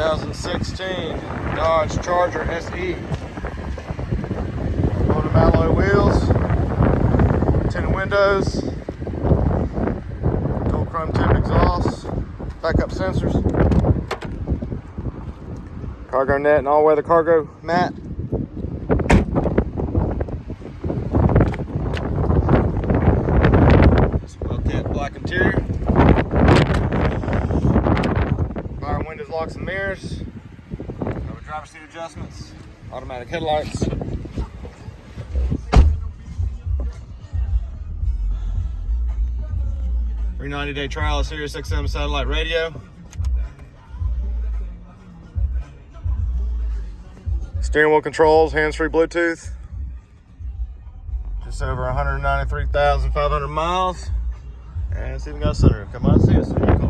2016 Dodge Charger SE. Aluminum alloy wheels, tinted windows, dual chrome tip exhaust, backup sensors, cargo net and all-weather cargo mat. Well-kept black interior. Power windows, locks and mirrors. Cover driver seat adjustments. Automatic headlights. Free 90-day trial of Sirius XM satellite radio. Steering wheel controls, hands-free Bluetooth. Just over 193,500 miles. And it's even got a sunroof. Come on and see us.